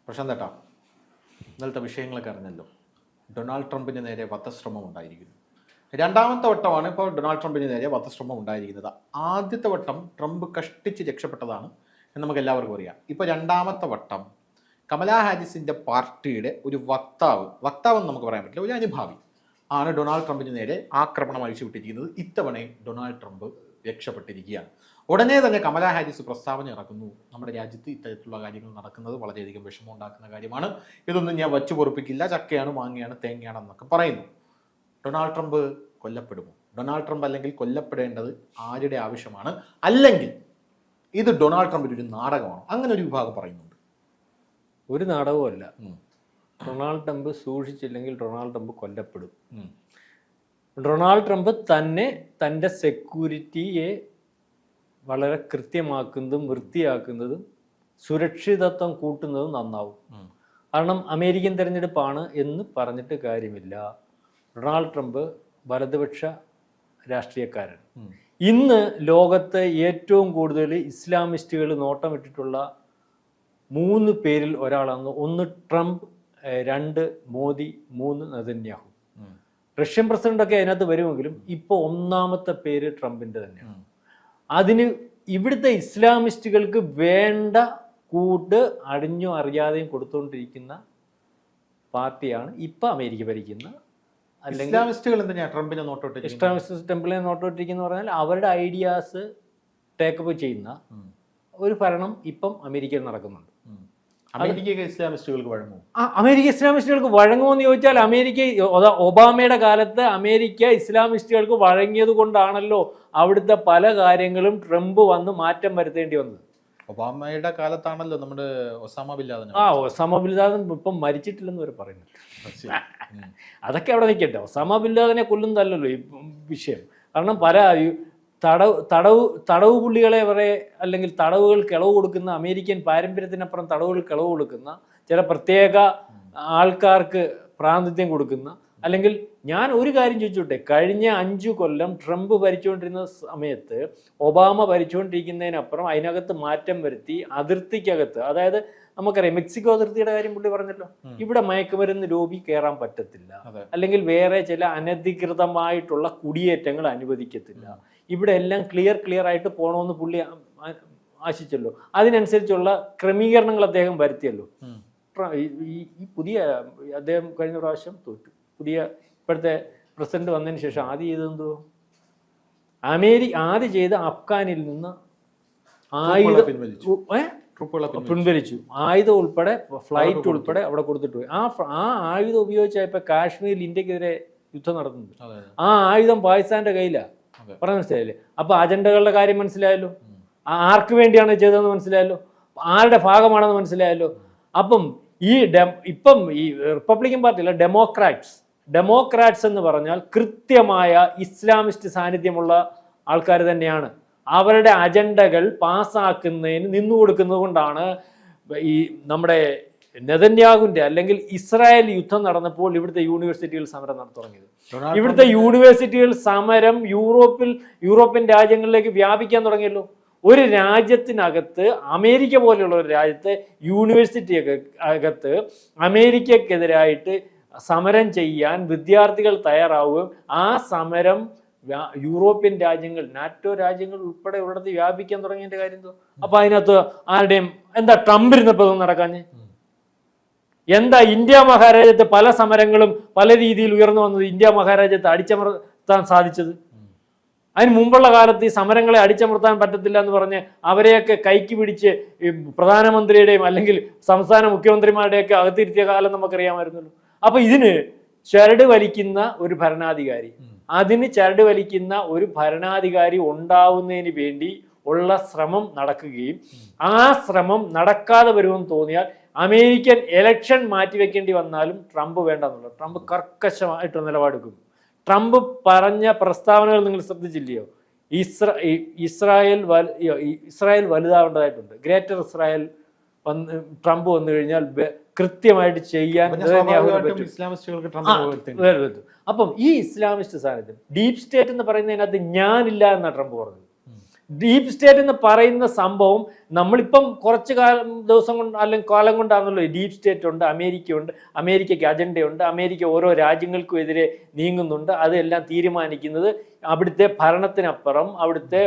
പ്രശാന്ത് ഏട്ടാ, ഇന്നലത്തെ വിഷയങ്ങളൊക്കെ അറിഞ്ഞല്ലോ. ഡൊണാൾഡ് ട്രംപിന് നേരെ വധശ്രമം ഉണ്ടായിരിക്കുന്നു. രണ്ടാമത്തെ വട്ടമാണ് ഇപ്പോൾ ഡൊണാൾഡ് ട്രംപിന് നേരെ വധശ്രമം ഉണ്ടായിരിക്കുന്നത്. ആദ്യത്തെ വട്ടം ട്രംപ് കഷ്ടിച്ച് രക്ഷപ്പെട്ടതാണ് എന്ന് നമുക്ക് എല്ലാവർക്കും അറിയാം. ഇപ്പോൾ രണ്ടാമത്തെ വട്ടം കമലാ ഹാരിസിൻ്റെ പാർട്ടിയുടെ ഒരു വക്താവെന്ന് നമുക്ക് പറയാൻ പറ്റില്ല, ഒരു അനുഭാവി ആണ് ഡൊണാൾഡ് ട്രംപിന് നേരെ ആക്രമണം അഴിച്ചുവിട്ടിരിക്കുന്നത്. ഇത്തവണയും ഡൊണാൾഡ് ട്രംപ് രക്ഷപ്പെട്ടിരിക്കുകയാണ്. ഉടനെ തന്നെ കമലാ ഹാരിസ് പ്രസ്താവന ഇറക്കുന്നു, നമ്മുടെ രാജ്യത്ത് ഇത്തരത്തിലുള്ള കാര്യങ്ങൾ നടക്കുന്നത് വളരെയധികം വിഷമം ഉണ്ടാക്കുന്ന കാര്യമാണ്, ഇതൊന്നും ഞാൻ വച്ചു പൊറുപ്പിക്കില്ല, ചക്കയാണ് മാങ്ങയാണ് തേങ്ങയാണെന്നൊക്കെ പറയുന്നു. ഡൊണാൾഡ് ട്രംപ് കൊല്ലപ്പെടുമോ? ഡൊണാൾഡ് ട്രംപ് അല്ലെങ്കിൽ കൊല്ലപ്പെടേണ്ടത് ആരുടെ ആവശ്യമാണ്? അല്ലെങ്കിൽ ഇത് ഡൊണാൾഡ് ട്രംപിൻ്റെ ഒരു നാടകമാണ്? അങ്ങനെ ഒരു വിഭാഗം പറയുന്നുണ്ട്. ഒരു നാടകവുമല്ല. ഡൊണാൾഡ് ട്രംപ് സൂക്ഷിച്ചില്ലെങ്കിൽ ഡൊണാൾഡ് ട്രംപ് കൊല്ലപ്പെടും. ഡൊണാൾഡ് ട്രംപ് തൻ്റെ സെക്യൂരിറ്റിയെ വളരെ കൃത്യമാക്കുന്നതും വൃത്തിയാക്കുന്നതും സുരക്ഷിതത്വം കൂട്ടുന്നതും നന്നാവും. കാരണം അമേരിക്കൻ തിരഞ്ഞെടുപ്പാണ് എന്ന് പറഞ്ഞിട്ട് കാര്യമില്ല. ഡൊണാൾഡ് ട്രംപ് വലതുപക്ഷ രാഷ്ട്രീയക്കാരൻ. ഇന്ന് ലോകത്ത് ഏറ്റവും കൂടുതൽ ഇസ്ലാമിസ്റ്റുകൾ നോട്ടമിട്ടിട്ടുള്ള 3 പേരിൽ ഒരാളാണ്. 1 ട്രംപ്, 2 മോദി, 3 നെതന്യാഹു. റഷ്യൻ പ്രസിഡന്റൊക്കെ അതിനകത്ത് വരുമെങ്കിലും ഇപ്പോൾ ഒന്നാമത്തെ പേര് ട്രംപിൻ്റെ തന്നെയാണ്. അതിന് ഇവിടുത്തെ ഇസ്ലാമിസ്റ്റുകൾക്ക് വേണ്ട കൂട്ട് അറിഞ്ഞോ അറിയാതെയും കൊടുത്തുകൊണ്ടിരിക്കുന്ന പാർട്ടിയാണ് ഇപ്പം അമേരിക്ക ഭരിക്കുന്ന. അല്ലെങ്കിൽ ഇസ്ലാമിസ്റ്റുകൾ എന്തിനാ ട്രംപിനെ നോട്ടോട്ട്? ഇസ്ലാമിസ്റ്റ് ടെമ്പിളിനെ നോട്ടോട്ടിരിക്കുന്ന പറഞ്ഞാൽ അവരുടെ ഐഡിയാസ് ടേക്കപ്പ് ചെയ്യുന്ന ഒരു ഭരണം ഇപ്പം അമേരിക്കയിൽ നടക്കുന്നുണ്ട്. അമേരിക്ക ഇസ്ലാമിസ്റ്റുകൾക്ക് വഴങ്ങുമോ? അമേരിക്ക ഇസ്ലാമിസ്റ്റുകൾക്ക് വഴങ്ങുമെന്ന് ചോദിച്ചാൽ, ഒബാമയുടെ കാലത്ത് അമേരിക്ക ഇസ്ലാമിസ്റ്റുകൾക്ക് വഴങ്ങിയത് കൊണ്ടാണല്ലോ അവിടുത്തെ പല കാര്യങ്ങളും ട്രംപ് വന്ന് മാറ്റം വരുത്തേണ്ടി വന്നത്. ഒബാമയുടെ കാലത്താണല്ലോ നമ്മുടെ Osama bin Laden. Osama bin Laden ഇപ്പം മരിച്ചിട്ടില്ലെന്ന് വരെ പറയുന്നുണ്ട്. അതൊക്കെ അവിടെ നിൽക്കട്ടെ. ഒസാമ ബിൻ ലാദനെ കൊല്ലുന്നതല്ലല്ലോ ഈ വിഷയം. കാരണം പല തടവ് പുള്ളികളെ വരെ, അല്ലെങ്കിൽ തടവുകൾക്ക് ഇളവ് കൊടുക്കുന്ന, അമേരിക്കൻ പാരമ്പര്യത്തിനപ്പുറം തടവുകൾക്ക് ഇളവ് കൊടുക്കുന്ന, ചില പ്രത്യേക ആൾക്കാർക്ക് പ്രാതിനിധ്യം കൊടുക്കുന്ന, അല്ലെങ്കിൽ ഞാൻ ഒരു കാര്യം ചോദിച്ചോട്ടെ, കഴിഞ്ഞ 5 കൊല്ലം ട്രംപ് ഭരിച്ചുകൊണ്ടിരുന്ന സമയത്ത് ഒബാമ ഭരിച്ചുകൊണ്ടിരിക്കുന്നതിനപ്പുറം അതിനകത്ത് മാറ്റം വരുത്തി അതിർത്തിക്കകത്ത്, അതായത് നമുക്കറിയാം മെക്സിക്കോ അതിർത്തിയുടെ കാര്യം പുള്ളി പറഞ്ഞല്ലോ, ഇവിടെ മയക്കുമരുന്ന് ലോബി കയറാൻ പറ്റത്തില്ല, അല്ലെങ്കിൽ വേറെ ചില അനധികൃതമായിട്ടുള്ള കുടിയേറ്റങ്ങൾ അനുവദിക്കത്തില്ല, ഇവിടെ എല്ലാം ക്ലിയർ ആയിട്ട് പോകണമെന്ന് പുള്ളി ആശിച്ചല്ലോ. അതിനനുസരിച്ചുള്ള ക്രമീകരണങ്ങൾ അദ്ദേഹം വരുത്തിയല്ലോ. ഈ പുതിയ അദ്ദേഹം കഴിഞ്ഞ പ്രാവശ്യം തോറ്റു. ഇപ്പോഴത്തെ പ്രസിഡന്റ് വന്നതിന് ശേഷം ആദ്യം ചെയ്തെന്തോ, ആദ്യം ചെയ്ത് അഫ്ഗാനിൽ നിന്ന് പിൻവലിച്ചു. ആയുധം ഉൾപ്പെടെ, ഫ്ലൈറ്റ് ഉൾപ്പെടെ അവിടെ കൊടുത്തിട്ട് പോയി. ആ ആയുധം ഉപയോഗിച്ചായപ്പോ കാശ്മീരിൽ ഇന്ത്യക്കെതിരെ യുദ്ധം നടത്തുന്നത്. ആ ആയുധം പാകിസ്ഥാന്റെ കയ്യിലാണ്. പറഞ്ഞ മനസ്സിലായില്ലേ? അപ്പൊ അജണ്ടകളുടെ കാര്യം മനസ്സിലായല്ലോ, ആർക്ക് വേണ്ടിയാണ് ചെയ്തതെന്ന് മനസ്സിലായല്ലോ, ആരുടെ ഭാഗമാണെന്ന് മനസ്സിലായല്ലോ. അപ്പം ഇപ്പം ഈ റിപ്പബ്ലിക്കൻ പാർട്ടിയിലെ ഡെമോക്രാറ്റ്സ് എന്ന് പറഞ്ഞാൽ കൃത്യമായ ഇസ്ലാമിസ്റ്റ് സാന്നിധ്യമുള്ള ആൾക്കാർ തന്നെയാണ്. അവരുടെ അജണ്ടകൾ പാസ്സാക്കുന്നതിന് നിന്നുകൊടുക്കുന്നത് കൊണ്ടാണ് ഈ നമ്മുടെ നെതന്യാഹുവിന്റെ, അല്ലെങ്കിൽ ഇസ്രായേൽ യുദ്ധം നടന്നപ്പോൾ ഇവിടുത്തെ യൂണിവേഴ്സിറ്റികൾ സമരം തുടങ്ങിയത്. ഇവിടുത്തെ യൂണിവേഴ്സിറ്റികൾ സമരം യൂറോപ്യൻ രാജ്യങ്ങളിലേക്ക് വ്യാപിക്കാൻ തുടങ്ങിയല്ലോ. ഒരു രാജ്യത്തിനകത്ത്, അമേരിക്ക പോലെയുള്ള ഒരു രാജ്യത്ത് യൂണിവേഴ്സിറ്റി അകത്ത് അമേരിക്കക്കെതിരായിട്ട് സമരം ചെയ്യാൻ വിദ്യാർത്ഥികൾ തയ്യാറാവുകയും ആ സമരം യൂറോപ്യൻ രാജ്യങ്ങൾ, നാറ്റോ രാജ്യങ്ങൾ ഉൾപ്പെടെ ഉള്ളത് വ്യാപിക്കാൻ തുടങ്ങിയതിന്റെ കാര്യം എന്തോ? അപ്പൊ അതിനകത്ത് ആരുടെയും എന്താ ട്രംപിരുന്നപ്പോ നടക്കാഞ്ഞ്? എന്താ ഇന്ത്യ മഹാരാജ്യത്ത് പല സമരങ്ങളും പല രീതിയിൽ ഉയർന്നു വന്നത് ഇന്ത്യ മഹാരാജ്യത്ത് അടിച്ചമർത്താൻ സാധിച്ചത്? അതിന് മുമ്പുള്ള കാലത്ത് ഈ സമരങ്ങളെ അടിച്ചമർത്താൻ പറ്റത്തില്ല എന്ന് പറഞ്ഞ് അവരെയൊക്കെ കൈക്ക് പിടിച്ച് പ്രധാനമന്ത്രിയുടെയും അല്ലെങ്കിൽ സംസ്ഥാന മുഖ്യമന്ത്രിമാരുടെയൊക്കെ അകത്തിരുത്തിയ കാലം നമുക്കറിയാമായിരുന്നല്ലോ. അപ്പൊ ഇതിന് ചരട് വലിക്കുന്ന ഒരു ഭരണാധികാരി ഉണ്ടാവുന്നതിന് വേണ്ടി ഉള്ള ശ്രമം നടക്കുകയും ആ ശ്രമം നടക്കാതെ വരുമെന്ന് തോന്നിയാൽ അമേരിക്കൻ ഇലക്ഷൻ മാറ്റിവെക്കേണ്ടി വന്നാലും ട്രംപ് വേണ്ടെന്നുള്ള, ട്രംപ് കർക്കശമായിട്ട് നിലപാടെടുക്കും. ട്രംപ് പറഞ്ഞ പ്രസ്താവനകൾ നിങ്ങൾ ശ്രദ്ധിച്ചില്ലയോ? ഇസ്രായേൽ വലുതാവേണ്ടതായിട്ടുണ്ട്. ഗ്രേറ്റർ ഇസ്രായേൽ ട്രംപ് വന്നു കഴിഞ്ഞാൽ കൃത്യമായിട്ട് ചെയ്യാൻ പറ്റും. അപ്പം ഈ ഇസ്ലാമിസ്റ്റ് സാന്നിധ്യം, ഡീപ് സ്റ്റേറ്റ് എന്ന് പറയുന്നതിനകത്ത് ഞാനില്ല എന്നാണ് ട്രംപ് പറഞ്ഞത്. ഡീപ് സ്റ്റേറ്റ് എന്ന് പറയുന്ന സംഭവം നമ്മളിപ്പം കുറച്ച് ദിവസം കൊണ്ട് അല്ലെങ്കിൽ കാലം കൊണ്ടാണല്ലോ ഡീപ് സ്റ്റേറ്റ് ഉണ്ട്, അമേരിക്കയ്ക്ക് അജണ്ടയുണ്ട്, അമേരിക്ക ഓരോ രാജ്യങ്ങൾക്കും എതിരെ നീങ്ങുന്നുണ്ട്. അതെല്ലാം തീരുമാനിക്കുന്നത് അവിടുത്തെ ഭരണത്തിനപ്പുറം അവിടുത്തെ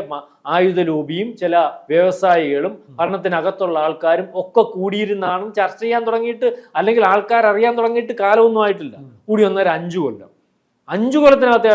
ആയുധ ലോബിയും ചില വ്യവസായികളും ഭരണത്തിനകത്തുള്ള ആൾക്കാരും ഒക്കെ കൂടിയിരുന്നാണ് ചർച്ച ചെയ്യാൻ തുടങ്ങിയിട്ട്, അല്ലെങ്കിൽ ആൾക്കാർ അറിയാൻ തുടങ്ങിയിട്ട് കാലമൊന്നും ആയിട്ടില്ല. കൂടി വന്നേരം 5 കൊല്ലം 5 കൊല്ലത്തിനകത്തേ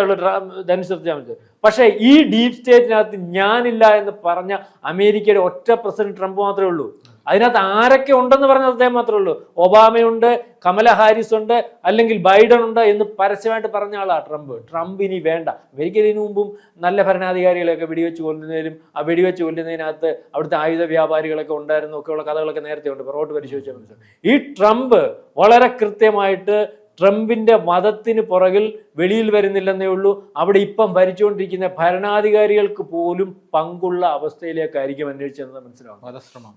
ധനുസരിച്ച്. പക്ഷേ ഈ ഡീപ് സ്റ്റേറ്റിനകത്ത് ഞാനില്ല എന്ന് പറഞ്ഞ അമേരിക്കയുടെ ഒറ്റ പ്രസിഡന്റ് ട്രംപ് മാത്രമേ ഉള്ളൂ. അതിനകത്ത് ആരൊക്കെ ഉണ്ടെന്ന് പറഞ്ഞ അദ്ദേഹം മാത്രമേ ഉള്ളൂ. ഒബാമയുണ്ട്, കമല ഹാരിസ് ഉണ്ട്, അല്ലെങ്കിൽ ബൈഡൻ ഉണ്ട് എന്ന് പരസ്യമായിട്ട് പറഞ്ഞ ആളാണ് ട്രംപ് ഇനി വേണ്ട. അമേരിക്കയിൽ ഇതിനു മുമ്പും നല്ല ഭരണാധികാരികളെയൊക്കെ വെടിവെച്ച് കൊല്ലുന്നതിലും ആ വെടിവെച്ച് കൊല്ലുന്നതിനകത്ത് അവിടുത്തെ ആയുധ വ്യാപാരികളൊക്കെ ഉണ്ടായിരുന്നു ഒക്കെയുള്ള കഥകളൊക്കെ നേരത്തെ ഉണ്ട്. പുറകോട്ട് പരിശോധിച്ചാൽ മനസ്സിലാവും. ഈ ട്രംപ് വളരെ കൃത്യമായിട്ട് ട്രംപിന്റെ മതത്തിന് പുറകിൽ വെളിയിൽ വരുന്നില്ലെന്നേ ഉള്ളൂ. അവിടെ ഇപ്പം ഭരിച്ചുകൊണ്ടിരിക്കുന്ന ഭരണാധികാരികൾക്ക് പോലും പങ്കുള്ള അവസ്ഥയിലേക്കായിരിക്കും അന്വേഷിച്ചത് മനസ്സിലാവും.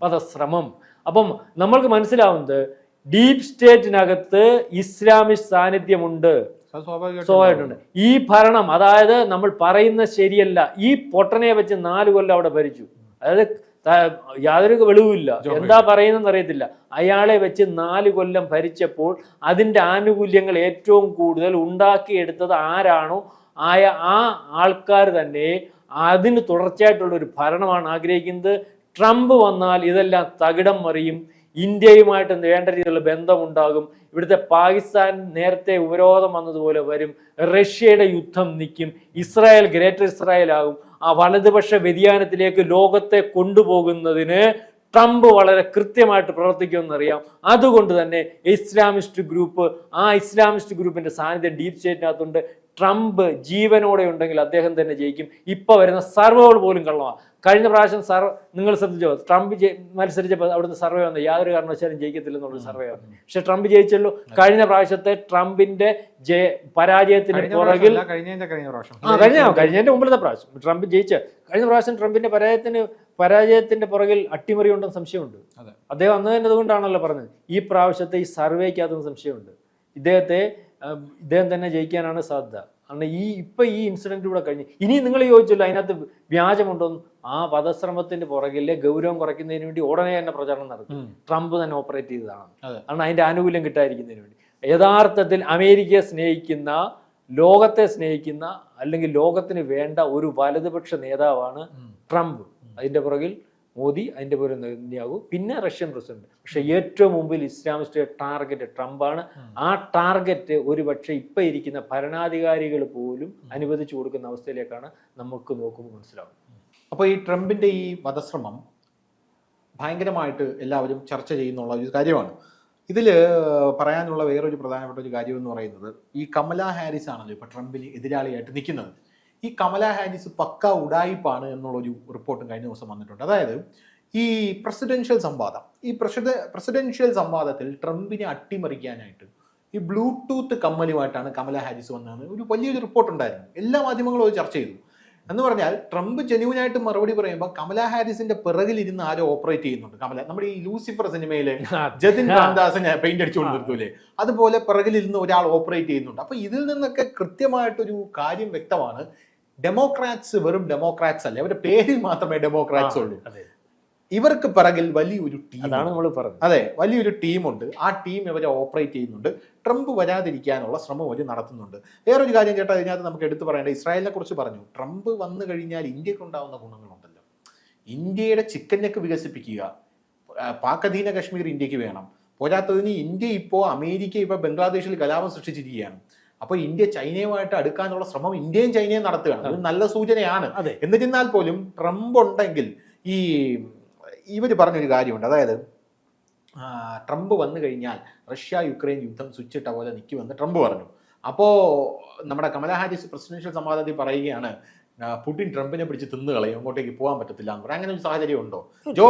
വധശ്രമം. അപ്പം നമ്മൾക്ക് മനസ്സിലാവുന്നത് ഡീപ് സ്റ്റേറ്റിനകത്ത് ഇസ്ലാമിക് സാന്നിധ്യമുണ്ട്, സ്വാഭാവികമായിട്ടുണ്ട്. ഈ ഭരണം, അതായത് നമ്മൾ പറയുന്ന ശരിയല്ല, ഈ പൊട്ടനെ വെച്ച് 4 കൊല്ലം അവിടെ ഭരിച്ചു. അതായത് യാതൊരു വെളിവുമില്ല, എന്താ പറയുന്നതെന്ന് അറിയത്തില്ല. അയാളെ വെച്ച് 4 കൊല്ലം ഭരിച്ചപ്പോൾ അതിൻ്റെ ആനുകൂല്യങ്ങൾ ഏറ്റവും കൂടുതൽ ഉണ്ടാക്കിയെടുത്തത് ആരാണോ ആ ആൾക്കാർ തന്നെ അതിന് തുടർച്ചയായിട്ടുള്ള ഒരു ഭരണമാണ് ആഗ്രഹിക്കുന്നത്. ട്രംപ് വന്നാൽ ഇതെല്ലാം തകിടം മറിയും. ഇന്ത്യയുമായിട്ട് വേണ്ട രീതിയിലുള്ള ബന്ധമുണ്ടാകും. ഇവിടുത്തെ പാകിസ്ഥാൻ നേരത്തെ ഉപരോധം വന്നതുപോലെ വരും. റഷ്യയുടെ യുദ്ധം നിൽക്കും. ഇസ്രായേൽ ഗ്രേറ്റർ ഇസ്രായേൽ ആകും. ആ വലതുപക്ഷ വ്യതിയാനത്തിലേക്ക് ലോകത്തെ കൊണ്ടുപോകുന്നതിന് ട്രംപ് വളരെ കൃത്യമായിട്ട് പ്രവർത്തിക്കുമെന്നറിയാം. അതുകൊണ്ട് തന്നെ ഇസ്ലാമിസ്റ്റ് ഗ്രൂപ്പിന്റെ സാന്നിധ്യം ഡീപ് സ്റ്റേറ്റിനകത്തുണ്ട്. ട്രംപ് ജീവനോടെ ഉണ്ടെങ്കിൽ അദ്ദേഹം തന്നെ ജയിക്കും. ഇപ്പൊ വരുന്ന സർവേകൾ പോലും കള്ളമാണ്. കഴിഞ്ഞ പ്രാവശ്യം നിങ്ങൾ ശ്രദ്ധിച്ചോ, ട്രംപ് മത്സരിച്ചപ്പോൾ അവിടുത്തെ സർവേ വന്നത് യാതൊരു കാരണവശാലും ജയിക്കത്തില്ലെന്നുള്ള സർവേ വന്നു. പക്ഷെ ട്രംപ് ജയിച്ചല്ലോ. കഴിഞ്ഞ പ്രാവശ്യത്തെ ട്രംപിന്റെ പരാജയത്തിന് പുറകിൽ കഴിഞ്ഞതിന്റെ മുമ്പിലത്തെ പ്രാവശ്യം ട്രംപ് ജയിച്ച കഴിഞ്ഞ പ്രാവശ്യം ട്രംപിന്റെ പരാജയത്തിന്റെ പുറകിൽ അട്ടിമറി ഉണ്ടെന്ന് സംശയമുണ്ട്. അദ്ദേഹം അന്നതിൻ്റെ അതുകൊണ്ടാണല്ലോ പറഞ്ഞത്. ഈ പ്രാവശ്യത്തെ ഈ സർവേക്കകത്തും സംശയമുണ്ട്. ഇദ്ദേഹം തന്നെ ജയിക്കാനാണ് സാധ്യത. കാരണം ഈ ഇൻസിഡന്റ് കൂടെ കഴിഞ്ഞ് ഇനി നിങ്ങൾ ചോദിച്ചല്ലോ അതിനകത്ത് വ്യാജമുണ്ടോന്ന്. ആ വധശ്രമത്തിന്റെ പുറകിലെ ഗൗരവം കുറയ്ക്കുന്നതിന് വേണ്ടി ഉടനെ തന്നെ പ്രചരണം നടത്തി. ട്രംപ് തന്നെ ഓപ്പറേറ്റ് ചെയ്തതാണ്. കാരണം അതിന്റെ ആനുകൂല്യം കിട്ടാതിരിക്കുന്നതിന് വേണ്ടി. യഥാർത്ഥത്തിൽ അമേരിക്കയെ സ്നേഹിക്കുന്ന, ലോകത്തെ സ്നേഹിക്കുന്ന, അല്ലെങ്കിൽ ലോകത്തിന് വേണ്ട ഒരു വലതുപക്ഷ നേതാവാണ് ട്രംപ്. അതിന്റെ പുറകിൽ മോദി, അതിൻ്റെ പേര് നെതന്യാഹു, പിന്നെ റഷ്യൻ പ്രസിഡന്റ്. പക്ഷെ ഏറ്റവും മുമ്പിൽ ഇസ്ലാമിസ്റ്റ് ടാർഗറ്റ് ട്രംപാണ്. ആ ടാർഗറ്റ് ഒരുപക്ഷെ ഇപ്പം ഇരിക്കുന്ന ഭരണാധികാരികൾ പോലും അനുവദിച്ചു കൊടുക്കുന്ന അവസ്ഥയിലേക്കാണ് നമുക്ക് നോക്കുമ്പോൾ മനസ്സിലാവും. അപ്പോൾ ഈ ട്രംപിൻ്റെ ഈ വധശ്രമം ഭയങ്കരമായിട്ട് എല്ലാവരും ചർച്ച ചെയ്യുന്നുള്ള ഒരു കാര്യമാണ്. ഇതിൽ പറയാനുള്ള വേറൊരു പ്രധാനപ്പെട്ട ഒരു കാര്യം എന്ന് പറയുന്നത്, ഈ കമല ഹാരിസ് ആണല്ലോ ഇപ്പോൾ ട്രംപിന് എതിരാളിയായിട്ട് നിൽക്കുന്നത്. ഈ കമല ഹാരിസ് പക്ക ഉഡായിപ്പാണ് എന്നുള്ളൊരു റിപ്പോർട്ടും കഴിഞ്ഞ ദിവസം വന്നിട്ടുണ്ട്. അതായത് ഈ പ്രസിഡൻഷ്യൽ സംവാദത്തിൽ ട്രംപിനെ അട്ടിമറിക്കാനായിട്ട് ഈ ബ്ലൂടൂത്ത് കമ്മലുമായിട്ടാണ് കമല ഹാരിസ് വന്നതെന്ന് ഒരു വലിയൊരു റിപ്പോർട്ട് ഉണ്ടായിരുന്നു. എല്ലാ മാധ്യമങ്ങളും അത് ചർച്ച ചെയ്തു. എന്ന് പറഞ്ഞാൽ ട്രംപ് ജെന്യൂനായിട്ട് മറുപടി പറയുമ്പോൾ കമല ഹാരിസിന്റെ പിറകിലിരുന്ന് ആരോ ഓപ്പറേറ്റ് ചെയ്യുന്നുണ്ട്. നമ്മുടെ ഈ ലൂസിഫർ സിനിമയിലെ ജതിൻ രാംദാസിനെ പെയിന്റ് അടിച്ചുകൊണ്ട് നിർത്തൂലേ, അതുപോലെ പിറകിലിരുന്ന് ഒരാൾ ഓപ്പറേറ്റ് ചെയ്യുന്നുണ്ട്. അപ്പൊ ഇതിൽ നിന്നൊക്കെ കൃത്യമായിട്ടൊരു കാര്യം വ്യക്തമാണ്. ഡെമോക്രാറ്റ്സ് വെറും ഡെമോക്രാറ്റ്സ് അല്ല, അവരുടെ പേരിൽ മാത്രമേ ഡെമോക്രാറ്റ്സ് ഉള്ളൂ. ഇവർക്ക് പിറകിൽ വലിയൊരു ടീം, അതെ, വലിയൊരു ടീമുണ്ട്. ആ ടീം ഇവരെ ഓപ്പറേറ്റ് ചെയ്യുന്നുണ്ട്. ട്രംപ് വരാതിരിക്കാനുള്ള ശ്രമം അവർ നടത്തുന്നുണ്ട്. വേറൊരു കാര്യം ചേട്ടാ അതിനകത്ത് നമുക്ക് എടുത്തു പറയേണ്ട, ഇസ്രായേലിനെ കുറിച്ച് പറഞ്ഞു. ട്രംപ് വന്നു കഴിഞ്ഞാൽ ഇന്ത്യക്ക് ഉണ്ടാവുന്ന ഗുണങ്ങളുണ്ടല്ലോ. ഇന്ത്യയുടെ ചിക്കൻ നെക്ക് വികസിപ്പിക്കുക, പാക് അധീന കശ്മീർ ഇന്ത്യക്ക് വേണം. പോരാത്തതിന് ഇന്ത്യ ഇപ്പോൾ ബംഗ്ലാദേശിൽ കലാപം സൃഷ്ടിച്ചിരിക്കുകയാണ്. അപ്പൊ ഇന്ത്യ ചൈനയുമായിട്ട് അടുക്കാനുള്ള ശ്രമം ഇന്ത്യയും ചൈനയും നടത്തുകയാണ്. അത് നല്ല സൂചനയാണ്. എന്നിരുന്നാൽ പോലും ട്രംപ് ഉണ്ടെങ്കിൽ ഇവർ പറഞ്ഞൊരു കാര്യമുണ്ട്. അതായത് ട്രംപ് വന്നു കഴിഞ്ഞാൽ റഷ്യ യുക്രൈൻ യുദ്ധം സ്വിച്ചിട്ട പോലെ നിൽക്കുമെന്ന് ട്രംപ് പറഞ്ഞു. അപ്പോൾ നമ്മുടെ കമല ഹാരിസ് പ്രസിഡൻഷ്യൽ സംവാദത്തിൽ പറയുകയാണ്, പുടിൻ ട്രംപിനെ പിടിച്ച് തിന്നുകളയും, അങ്ങോട്ടേക്ക് പോകാൻ പറ്റത്തില്ല എന്ന് പറയാം. അങ്ങനെ ഒരു സാഹചര്യം ഉണ്ടോ? ജോ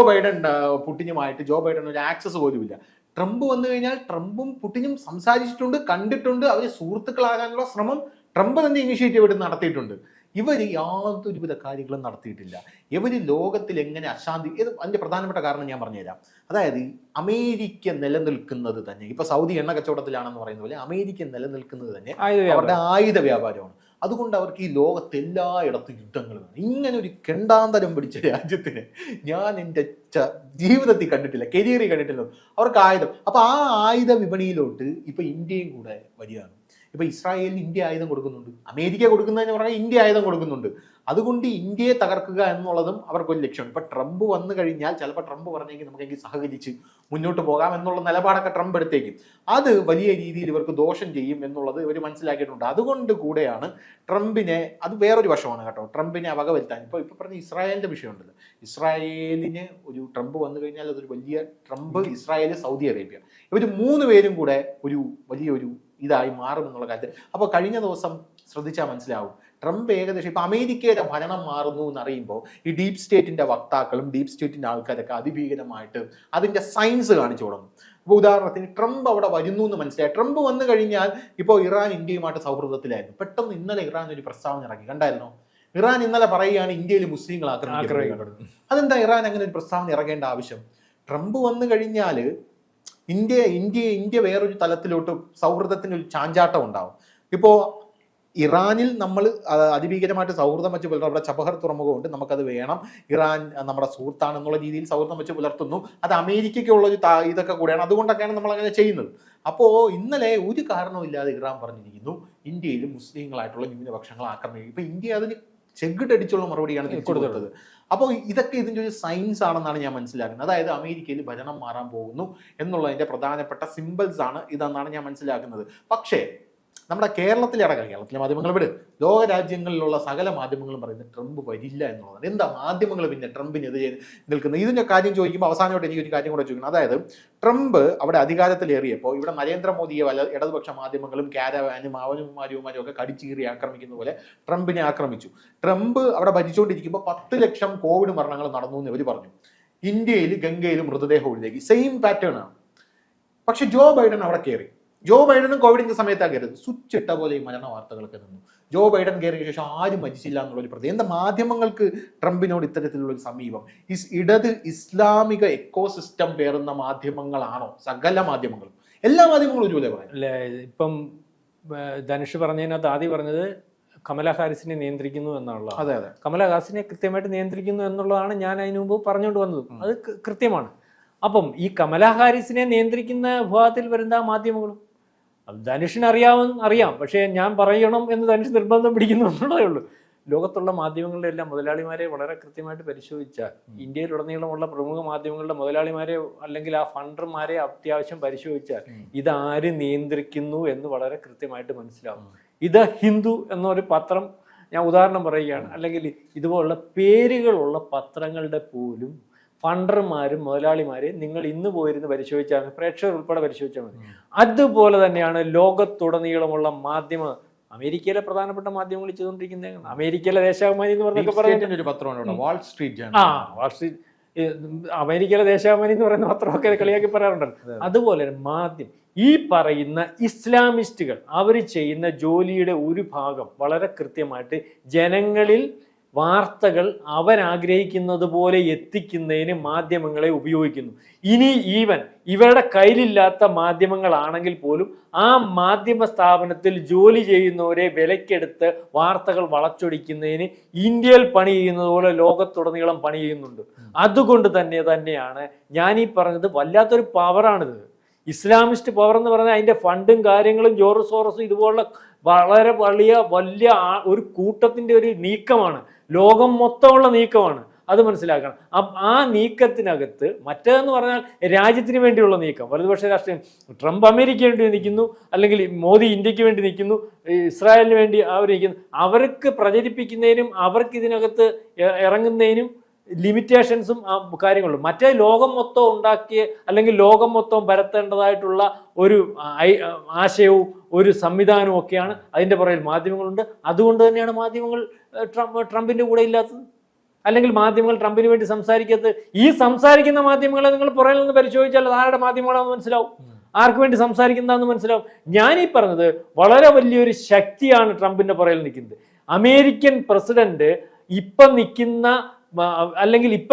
ബൈഡൻ ഒരു ആക്സസ് പോലും ഇല്ല. ട്രംപ് വന്നു കഴിഞ്ഞാൽ ട്രംപും പുടിനും സംസാരിച്ചിട്ടുണ്ട്, കണ്ടിട്ടുണ്ട്. അവർ സുഹൃത്തുക്കളാകാനുള്ള ശ്രമം ട്രംപ് തന്നെ ഇനിഷ്യേറ്റീവ് എടുത്ത് നടത്തിയിട്ടുണ്ട്. ഇവർ യാതൊരുവിധ കാര്യങ്ങളും നടത്തിയിട്ടില്ല. ഇവർ ലോകത്തിൽ എങ്ങനെ അശാന്തി, അതിൻ്റെ പ്രധാനപ്പെട്ട കാരണം ഞാൻ പറഞ്ഞുതരാം. അതായത് അമേരിക്ക നിലനിൽക്കുന്നത് തന്നെ, ഇപ്പൊ സൗദി എണ്ണ കച്ചവടത്തിലാണെന്ന് പറയുന്ന പോലെ അമേരിക്ക നിലനിൽക്കുന്നത് തന്നെ അവരുടെ ആയുധ വ്യാപാരമാണ്. അതുകൊണ്ട് അവർക്ക് ഈ ലോകത്ത് എല്ലായിടത്തും യുദ്ധങ്ങൾ വേണം. ഇങ്ങനെ ഒരു കെണ്ടാന്തരം പിടിച്ച രാജ്യത്തിന് ഞാൻ എൻ്റെ ജീവിതത്തിൽ കണ്ടിട്ടില്ല, കരിയറിൽ കണ്ടിട്ടില്ല അവർക്ക് ആയുധം. അപ്പോൾ ആ ആയുധ വിപണിയിലോട്ട് ഇപ്പോൾ ഇന്ത്യയും കൂടെ വരികയാണ്. ഇപ്പോൾ ഇസ്രായേലിന് ഇന്ത്യ ആയുധം കൊടുക്കുന്നുണ്ട്, അമേരിക്ക കൊടുക്കുന്നതെന്ന് പറഞ്ഞാൽ ഇന്ത്യ ആയുധം കൊടുക്കുന്നുണ്ട്. അതുകൊണ്ട് ഇന്ത്യയെ തകർക്കുക എന്നുള്ളതും അവർക്കൊരു ലക്ഷ്യമാണ്. ഇപ്പം ട്രംപ് വന്നു കഴിഞ്ഞാൽ ചിലപ്പോൾ ട്രംപ് പറഞ്ഞെങ്കിൽ നമുക്കെങ്കിൽ സഹകരിച്ച് മുന്നോട്ട് പോകാം എന്നുള്ള നിലപാടൊക്കെ ട്രംപ് എടുത്തേക്കും. അത് വലിയ രീതിയിൽ ഇവർക്ക് ദോഷം ചെയ്യും എന്നുള്ളത് ഇവർ മനസ്സിലാക്കിയിട്ടുണ്ട്. അതുകൊണ്ട് കൂടെയാണ് ട്രംപിനെ, അത് വേറൊരു വശമാണ് കേട്ടോ, ട്രംപിനെ വകവരുത്താൻ. ഇപ്പോൾ പറഞ്ഞ ഇസ്രായേലിൻ്റെ വിഷയമുണ്ടല്ലോ, ഇസ്രായേലിന് ഒരു ട്രംപ് വന്നു കഴിഞ്ഞാൽ അതൊരു വലിയ ട്രംപ്, ഇസ്രായേൽ, സൗദി അറേബ്യ, ഇവർ 3 പേരും കൂടെ ഒരു വലിയൊരു ഇതായി മാറുമെന്നുള്ള കാര്യത്തിൽ. അപ്പോൾ കഴിഞ്ഞ ദിവസം ശ്രദ്ധിച്ചാൽ മനസ്സിലാവും ട്രംപ് ഏകദേശം ഇപ്പം അമേരിക്കയുടെ ഭരണം മാറുന്നു എന്നറിയുമ്പോൾ ഈ ഡീപ് സ്റ്റേറ്റിൻ്റെ വക്താക്കളും ഡീപ് സ്റ്റേറ്റിൻ്റെ ആൾക്കാരൊക്കെ അതിഭീകരമായിട്ട് അതിൻ്റെ സയൻസ് കാണിച്ചു തുടങ്ങും. ഇപ്പോൾ ഉദാഹരണത്തിന് ട്രംപ് അവിടെ വരുന്നു എന്ന് മനസ്സിലായി. ട്രംപ് വന്നു കഴിഞ്ഞാൽ ഇപ്പോൾ ഇറാൻ ഇന്ത്യയുമായിട്ട് സൗഹൃദത്തിലായിരുന്നു. പെട്ടെന്ന് ഇന്നലെ ഇറാൻ ഒരു പ്രസ്താവന ഇറക്കി, കണ്ടായിരുന്നോ? ഇറാൻ ഇന്നലെ പറയുകയാണ് ഇന്ത്യയിൽ മുസ്ലിങ്ങൾ ആക്രമിക്കപ്പെടുന്നു. അതെന്താ ഇറാൻ അങ്ങനെ ഒരു പ്രസ്താവന ഇറങ്ങേണ്ട ആവശ്യം? ട്രംപ് വന്നു കഴിഞ്ഞാൽ ഇന്ത്യ വേറൊരു തലത്തിലോട്ട് സൗഹൃദത്തിന് ഒരു ചാഞ്ചാട്ടം ഉണ്ടാവും. ഇപ്പോൾ ഇറാനിൽ നമ്മൾ അതിഭീകരമായിട്ട് സൗഹൃദം വെച്ച് പുലർത്തും. അവിടെ ചബഹർ തുറമുഖമുണ്ട്, നമുക്കത് വേണം, ഇറാൻ നമ്മുടെ സുഹൃത്താണെന്നുള്ള രീതിയിൽ സൗഹൃദം വെച്ച് പുലർത്തുന്നു. അത് അമേരിക്കയ്ക്കുള്ളൊരു ഇതൊക്കെ കൂടെയാണ്, അതുകൊണ്ടൊക്കെയാണ് നമ്മൾ അങ്ങനെ ചെയ്യുന്നത്. അപ്പോൾ ഇന്നലെ ഒരു കാരണവുമില്ലാതെ ഇറാൻ പറഞ്ഞിരിക്കുന്നു ഇന്ത്യയിൽ മുസ്ലിങ്ങളായിട്ടുള്ള ന്യൂനപക്ഷങ്ങൾ ആക്രമിക്കും. ഇപ്പം ഇന്ത്യ അതിന് ചെകിട്ടടിച്ചുള്ള മറുപടിയാണ് കൊടുത്തത്. അപ്പോൾ ഇതൊക്കെ ഇതിൻ്റെ ഒരു സയൻസ് ആണെന്നാണ് ഞാൻ മനസ്സിലാക്കുന്നത്. അതായത് അമേരിക്കയിൽ ഭരണം മാറാൻ പോകുന്നു എന്നുള്ളതിൻ്റെ പ്രധാനപ്പെട്ട സിമ്പിൾസ് ആണ് ഇതെന്നാണ് ഞാൻ മനസ്സിലാക്കുന്നത്. പക്ഷേ നമ്മുടെ കേരളത്തിലെ മാധ്യമങ്ങൾ വിട്, ലോക രാജ്യങ്ങളിലുള്ള സകല മാധ്യമങ്ങളും പറയുന്നത് ട്രംപ് വരില്ല എന്നുള്ളതാണ്. എന്താ മാധ്യമങ്ങൾ പിന്നെ ട്രംപിനെതിരെ നിൽക്കുന്നത്? ഇതിൻ്റെ കാര്യം ചോദിക്കുമ്പോൾ അവസാനമായിട്ട് എനിക്കൊരു കാര്യം കൂടെ ചോദിക്കണം. അതായത് ട്രംപ് അവിടെ അധികാരത്തിലേറിയപ്പോൾ ഇവിടെ നരേന്ദ്രമോദിയെ ഇടതുപക്ഷ മാധ്യമങ്ങളും കാരവാനും അവനുമാരും ഒക്കെ കടിച്ചീറി ആക്രമിക്കുന്ന പോലെ ട്രംപിനെ ആക്രമിച്ചു. ട്രംപ് അവിടെ ഭരിച്ചുകൊണ്ടിരിക്കുമ്പോൾ 10 ലക്ഷം കോവിഡ് മരണങ്ങൾ നടന്നു എന്ന് ഇവർ പറഞ്ഞു. ഇന്ത്യയിൽ ഗംഗയിൽ മൃതദേഹം ഒഴിലേക്ക് സെയിം പാറ്റേൺ ആണ്. പക്ഷെ ജോ ബൈഡൻ അവിടെ കയറി. ജോ ബൈഡനും കോവിഡിന്റെ സമയത്താണ് കയറിയത്. സ്വിച്ച് ഇട്ട പോലെ ഈ മരണ വാർത്തകളൊക്കെ നിന്നു. ജോ ബൈഡൻ കയറിയ ശേഷം ആരും മരിച്ചില്ല എന്നുള്ളൊരു പ്രതി. എന്താ മാധ്യമങ്ങൾക്ക് ട്രംപിനോട് ഇത്തരത്തിലുള്ളൊരു സമീപം? ഇടത് ഇസ്ലാമിക എക്കോസിസ്റ്റം പേറുന്ന മാധ്യമങ്ങളാണോ സകല മാധ്യമങ്ങളും? എല്ലാ മാധ്യമങ്ങളും ഒരുപോലെ പറയാം അല്ലേ? ഇപ്പം ധനുഷ് പറഞ്ഞതിനകത്ത് ആദ്യം പറഞ്ഞത് കമലാ ഹാരിസിനെ നിയന്ത്രിക്കുന്നു എന്നുള്ള. അതെ അതെ, കമലാ ഹാരിസിനെ കൃത്യമായിട്ട് നിയന്ത്രിക്കുന്നു എന്നുള്ളതാണ് ഞാൻ അതിനു മുമ്പ് പറഞ്ഞുകൊണ്ട് വന്നത്. അത് കൃത്യമാണ്. അപ്പം ഈ കമലാ ഹാരിസിനെ നിയന്ത്രിക്കുന്ന വിഭാഗത്തിൽ വരുന്ന മാധ്യമങ്ങളും അത് ധനുഷിന് അറിയാം. പക്ഷേ ഞാൻ പറയണം എന്ന് ധനുഷ് നിർബന്ധം പിടിക്കുന്നു എന്നുള്ളതേ ഉള്ളൂ. ലോകത്തുള്ള മുതലാളിമാരുടെ എല്ലാം മുതലാളിമാരെ വളരെ കൃത്യമായിട്ട് പരിശോധിച്ചാൽ, ഇന്ത്യയിലുടനീളമുള്ള പ്രമുഖ മാധ്യമങ്ങളുടെ മുതലാളിമാരെ അല്ലെങ്കിൽ ആ ഫണ്ടർമാരെ അത്യാവശ്യം പരിശോധിച്ചാൽ ഇതാര് നിയന്ത്രിക്കുന്നു എന്ന് വളരെ കൃത്യമായിട്ട് മനസ്സിലാവും. ഇത് ഹിന്ദു എന്നൊരു പത്രം, ഞാൻ ഉദാഹരണം പറയുകയാണ്, അല്ലെങ്കിൽ ഇതുപോലുള്ള പേരുകളുള്ള പത്രങ്ങളുടെ പോലും ഫണ്ടർമാരും മുതലാളിമാരെയും നിങ്ങൾ ഇന്ന് പോയിരുന്ന് പരിശോധിച്ചാൽ മതി, പ്രേക്ഷകർ ഉൾപ്പെടെ പരിശോധിച്ചാൽ മതി. അതുപോലെ തന്നെയാണ് ലോകത്തുടനീളമുള്ള അമേരിക്കയിലെ പ്രധാനപ്പെട്ട മാധ്യമങ്ങൾ ചെയ്തുകൊണ്ടിരിക്കുന്നത്. അമേരിക്കയിലെ ദേശാഭിമാനി എന്ന് പറഞ്ഞൊക്കെ പറയുന്ന വാൾ സ്ട്രീറ്റ്, അമേരിക്കയിലെ ദേശാഭിമാനി എന്ന് പറയുന്ന പത്രമൊക്കെ കളിയാക്കി പറയാറുണ്ടല്ലോ. അതുപോലെ മാധ്യമം, ഈ പറയുന്ന ഇസ്ലാമിസ്റ്റുകൾ അവർ ചെയ്യുന്ന ജോലിയുടെ ഒരു ഭാഗം വളരെ കൃത്യമായിട്ട് ജനങ്ങളിൽ വാർത്തകൾ അവരാഗ്രഹിക്കുന്നത് പോലെ എത്തിക്കുന്നതിന് മാധ്യമങ്ങളെ ഉപയോഗിക്കുന്നു. ഇനി ഇവരുടെ കയ്യിലില്ലാത്ത മാധ്യമങ്ങളാണെങ്കിൽ പോലും ആ മാധ്യമ സ്ഥാപനത്തിൽ ജോലി ചെയ്യുന്നവരെ വിലക്കെടുത്ത് വാർത്തകൾ വളച്ചൊടിക്കുന്നതിന് ഇന്ത്യയിൽ പണി ചെയ്യുന്നത് പോലെ ലോകത്തുടനീളം പണി ചെയ്യുന്നുണ്ട്. അതുകൊണ്ട് തന്നെയാണ് ഞാൻ ഈ പറഞ്ഞത്, വല്ലാത്തൊരു പവറാണിത്. ഇസ്ലാമിസ്റ്റ് പവർ എന്ന് പറഞ്ഞാൽ അതിൻ്റെ ഫണ്ടും കാര്യങ്ങളും ജോറസോറസും ഇതുപോലുള്ള വളരെ വലിയ ഒരു കൂട്ടത്തിൻ്റെ ഒരു നീക്കമാണ്, ലോകം മൊത്തമുള്ള നീക്കമാണ്. അത് മനസ്സിലാക്കണം. ആ നീക്കത്തിനകത്ത് മറ്റേതെന്ന് പറഞ്ഞാൽ രാജ്യത്തിന് വേണ്ടിയുള്ള നീക്കം, വലതുപക്ഷ രാഷ്ട്രീയം. ട്രംപ് അമേരിക്കയ്ക്ക് വേണ്ടി നിൽക്കുന്നു, അല്ലെങ്കിൽ മോദി ഇന്ത്യക്ക് വേണ്ടി നിൽക്കുന്നു, ഇസ്രായേലിന് വേണ്ടി അവർ നിൽക്കുന്നു. അവർക്ക് പ്രചരിപ്പിക്കുന്നതിനും അവർക്ക് ഇതിനകത്ത് ഇറങ്ങുന്നതിനും ലിമിറ്റേഷൻസും കാര്യങ്ങളും. മറ്റേ ലോകം മൊത്തം ഉണ്ടാക്കിയ അല്ലെങ്കിൽ ലോകം മൊത്തം പരത്തേണ്ടതായിട്ടുള്ള ഒരു ആശയവും ഒരു സംവിധാനവും ഒക്കെയാണ് അതിൻ്റെ പുറകിൽ മാധ്യമങ്ങളുണ്ട്. അതുകൊണ്ട് തന്നെയാണ് മാധ്യമങ്ങൾ ട്രംപിൻ്റെ കൂടെ ഇല്ലാത്തത്, അല്ലെങ്കിൽ മാധ്യമങ്ങൾ ട്രംപിന് വേണ്ടി സംസാരിക്കാത്തത്. ഈ സംസാരിക്കുന്ന മാധ്യമങ്ങളെ നിങ്ങൾ പുറകിൽ നിന്ന് പരിശോധിച്ചാൽ ആരുടെ മാധ്യമങ്ങളാണെന്ന് മനസ്സിലാവും, ആർക്ക് വേണ്ടി സംസാരിക്കുന്നതാണെന്ന് മനസ്സിലാവും. ഞാനീ പറഞ്ഞത് വളരെ വലിയൊരു ശക്തിയാണ് ട്രംപിൻ്റെ പുറകിൽ നിൽക്കുന്നത്. അമേരിക്കൻ പ്രസിഡന്റ് ഇപ്പം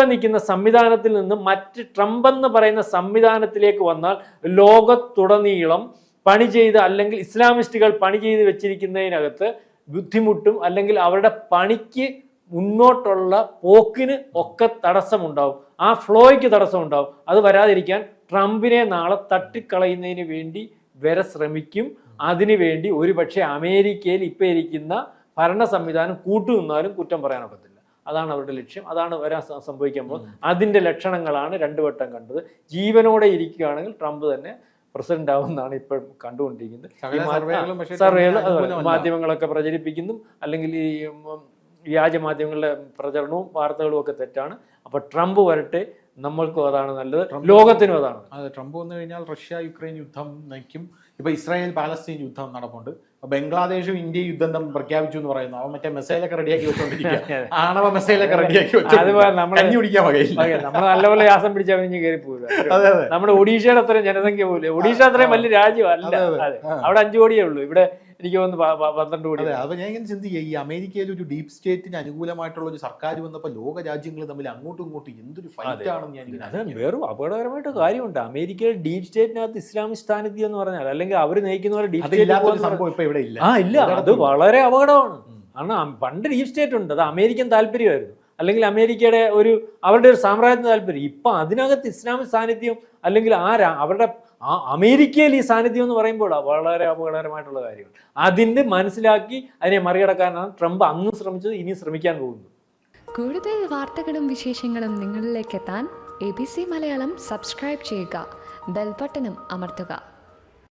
നിൽക്കുന്ന സംവിധാനത്തിൽ നിന്ന് മറ്റ് ട്രംപ് എന്ന് പറയുന്ന സംവിധാനത്തിലേക്ക് വന്നാൽ ലോകത്തുടനീളം പണി ചെയ്ത്, അല്ലെങ്കിൽ ഇസ്ലാമിസ്റ്റുകൾ പണി ചെയ്ത് വെച്ചിരിക്കുന്നതിനകത്ത് ബുദ്ധിമുട്ടും അല്ലെങ്കിൽ അവരുടെ പണിക്ക് മുന്നോട്ടുള്ള പോക്കിന് ഒക്കെ തടസ്സമുണ്ടാവും, ആ ഫ്ലോയ്ക്ക് തടസ്സമുണ്ടാവും. അത് വരാതിരിക്കാൻ ട്രംപിനെ നാളെ തട്ടിക്കളയുന്നതിന് വേണ്ടി വരെ ശ്രമിക്കും. അതിനുവേണ്ടി ഒരുപക്ഷെ അമേരിക്കയിൽ ഇപ്പം ഇരിക്കുന്ന ഭരണ സംവിധാനം കൂട്ടുനിന്നാലും കുറ്റം പറയാനൊക്കത്തില്ല. അതാണ് അവരുടെ ലക്ഷ്യം, അതാണ് വരാൻ സംഭവിക്കാൻ പോകുന്നത്. അതിൻ്റെ ലക്ഷണങ്ങളാണ് 2 വട്ടം കണ്ടത്. ജീവനോടെ ഇരിക്കുകയാണെങ്കിൽ ട്രംപ് തന്നെ പ്രസിഡന്റ് ആവുമെന്നാണ് ഇപ്പോൾ കണ്ടുകൊണ്ടിരിക്കുന്നത്. സർവേകൾ മാധ്യമങ്ങളൊക്കെ പ്രചരിപ്പിക്കുന്നു, അല്ലെങ്കിൽ ഈ വ്യാജ മാധ്യമങ്ങളുടെ പ്രചരണവും വാർത്തകളും ഒക്കെ തെറ്റാണ്. അപ്പോൾ ട്രംപ് വരട്ടെ, നമ്മൾക്കും അതാണ് നല്ലത്, ലോകത്തിനും അതാണ്. അതെ, ട്രംപ് വന്നു കഴിഞ്ഞാൽ റഷ്യ യുക്രൈൻ യുദ്ധം നയിക്കും. ഇപ്പൊ ഇസ്രായേൽ പാലസ്തീൻ യുദ്ധം നടപ്പുണ്ട്. ബംഗ്ലാദേശും ഇന്ത്യ യുദ്ധം പ്രഖ്യാപിച്ചു എന്ന് പറയുന്നു. അവൻ മറ്റേ മെസ്സൈലൊക്കെ റെഡിയാക്കി വെച്ചോണ്ടിരിക്കുക, ആണവ മെസ്സൈലൊക്കെ റെഡിയാക്കി വെച്ചു. കഞ്ഞി കുടിക്കാൻ വകയില്ല. നമ്മൾ നല്ലപോലെ ശ്വാസം പിടിച്ചാൽ കഴിഞ്ഞ് കയറി പോകുക. നമ്മുടെ ഒഡീഷയുടെ അത്രയും ജനസംഖ്യ പോലെ, ഒഡീഷ അത്രയും വലിയ രാജ്യമല്ല. അവിടെ 5 കോടിയേ ഉള്ളൂ, ഇവിടെ എനിക്ക് തോന്നുന്നു 12 കോടി. അതെ, അപ്പൊ ഞാൻ ഇങ്ങനെ ചിന്തിക്കുക, ഈ അമേരിക്കയിൽ ഒരു ഡീപ് സ്റ്റേറ്റിന് അനുകൂലമായിട്ടുള്ള ഒരു സർക്കാർ വന്നപ്പോൾ ലോക രാജ്യങ്ങൾ തമ്മിൽ അങ്ങോട്ടും ഇങ്ങോട്ടും എന്തൊരു ഫൈറ്റ് ആണെന്ന് ഞാൻ വേറും അപകടകരമായിട്ട് കാര്യമുണ്ട്. അമേരിക്കയിൽ ഡീപ് സ്റ്റേറ്റിനകത്ത് ഇസ്ലാമിക് സ്ഥാനിധ്യം എന്ന് പറഞ്ഞാൽ, അല്ലെങ്കിൽ അവർ നയിക്കുന്ന പോലെ ഡീപ് സ്റ്റേറ്റ് സംഭവം ഇപ്പൊ ഇവിടെ ഇല്ല. ഇല്ല, അത് വളരെ അപകടമാണ്. കാരണം പണ്ട് ഡീപ് സ്റ്റേറ്റ് ഉണ്ട്, അത് അമേരിക്കൻ താല്പര്യമായിരുന്നു, അല്ലെങ്കിൽ അമേരിക്കയുടെ അവരുടെ ഒരു സാമ്രാജ്യത്തിന് താല്പര്യം. ഇപ്പൊ അതിനകത്ത് ഇസ്ലാമിക് സാന്നിധ്യം, അല്ലെങ്കിൽ അവരുടെ അമേരിക്കയിൽ ഈ സാന്നിധ്യം എന്ന് പറയുമ്പോൾ വളരെ അപകടകരമായിട്ടുള്ള കാര്യമാണ്. അതിൻ്റെ മനസ്സിലാക്കി അതിനെ മറികടക്കാനാണ് ട്രംപ് അന്ന് ശ്രമിച്ചത്, ഇനി ശ്രമിക്കാൻ പോകുന്നത്. കൂടുതൽ വാർത്തകളും വിശേഷങ്ങളും നിങ്ങളിലേക്ക് എത്താൻ ABC മലയാളം സബ്സ്ക്രൈബ് ചെയ്യുക, ബെൽബട്ടനും അമർത്തുക.